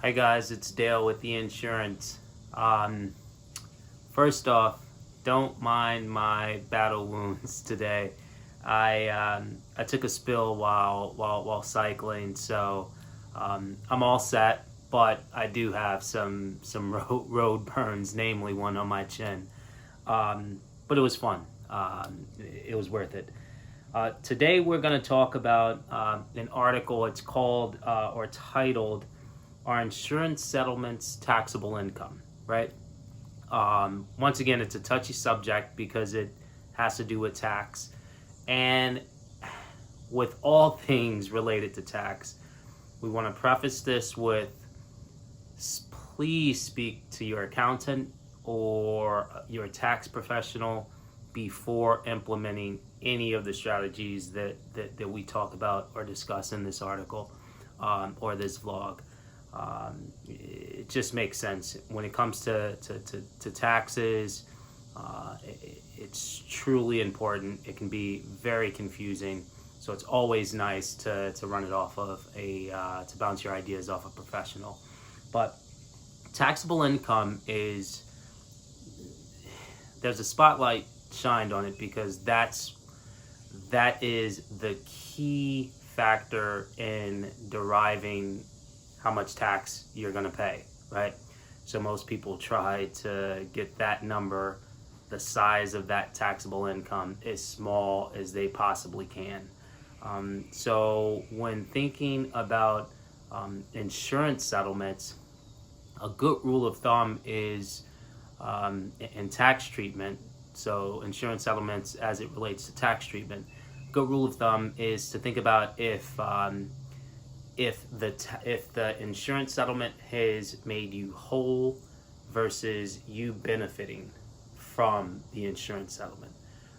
Hi guys, it's Dale with the insurance. First off, don't mind my battle wounds today. I took a spill while cycling, so I'm all set. But I do have some road burns, namely one on my chin. But it was fun. It was worth it. Today we're going to talk about an article. It's called or titled "Are Insurance Settlements Taxable Income?" Right? Once again, it's a touchy subject because it has to do with tax, and with all things related to tax, we want to preface this with: please speak to your accountant or your tax professional before implementing any of the strategies that we talk about or discuss in this article or this vlog. It just makes sense when it comes to taxes. It's truly important. It can be very confusing, so it's always nice to run it off of to bounce your ideas off a professional. But taxable income there's a spotlight shined on it because that is the key factor in deriving how much tax you're going to pay, right? So most people try to get that number, the size of that taxable income, as small as they possibly can. So when thinking about insurance settlements, a good rule of thumb is in tax treatment. So insurance settlements as it relates to tax treatment, good rule of thumb is to think about if the insurance settlement has made you whole versus you benefiting from the insurance settlement,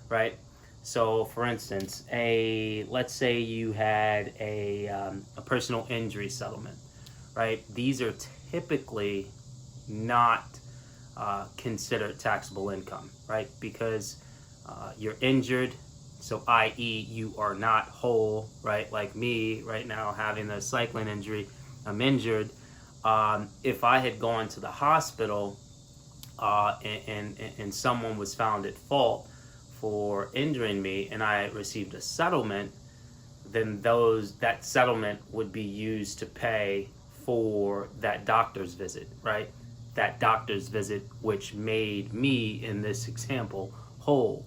right? So for instance, let's say you had a personal injury settlement, right? These are typically not considered taxable income, right? Because you're injured, so i.e. you are not whole, right? Like me right now having a cycling injury, I'm injured. If I had gone to the hospital and someone was found at fault for injuring me and I received a settlement, then that settlement would be used to pay for that doctor's visit, right? That doctor's visit which made me, in this example, whole.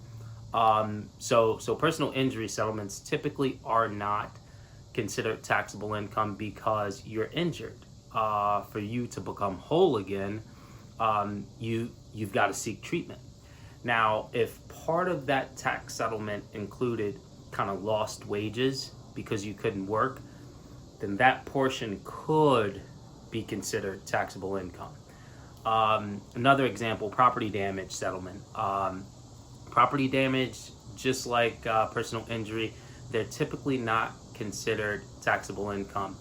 So personal injury settlements typically are not considered taxable income because you're injured. For you to become whole again, you've got to seek treatment. Now, if part of that tax settlement included kind of lost wages because you couldn't work, then that portion could be considered taxable income. Another example, property damage settlement. Property damage, just like personal injury, they're typically not considered taxable income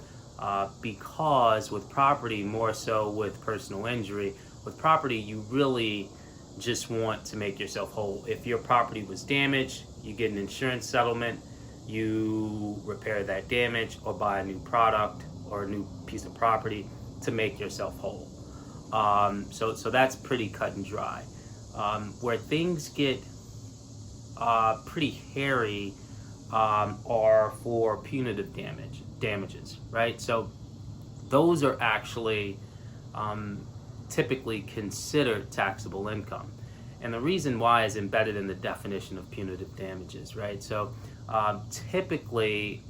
because with property, more so with personal injury, with property, you really just want to make yourself whole. If your property was damaged, you get an insurance settlement, you repair that damage or buy a new product or a new piece of property to make yourself whole. So that's pretty cut and dry. Where things get pretty hairy are for punitive damages, right? So those are actually typically considered taxable income. And the reason why is embedded in the definition of punitive damages, right? So typically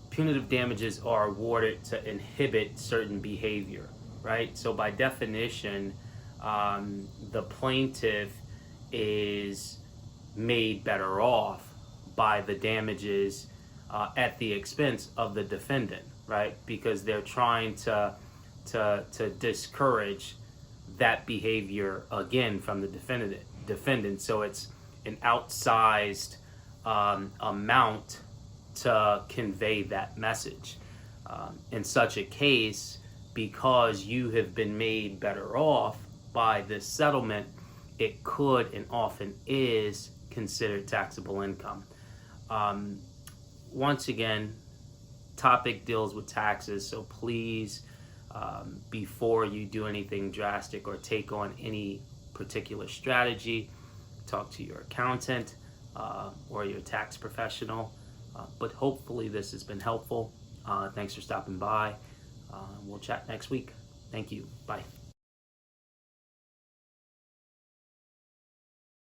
punitive damages are awarded to inhibit certain behavior, right? So by definition, the plaintiff is made better off by the damages at the expense of the defendant, right? Because they're trying to discourage that behavior again from the defendant. So it's an outsized amount to convey that message. In such a case, because you have been made better off by this settlement, it could and often is considered taxable income. Once again, topic deals with taxes, so please, before you do anything drastic or take on any particular strategy, talk to your accountant or your tax professional. But hopefully this has been helpful. Thanks for stopping by. We'll chat next week. Thank you. Bye.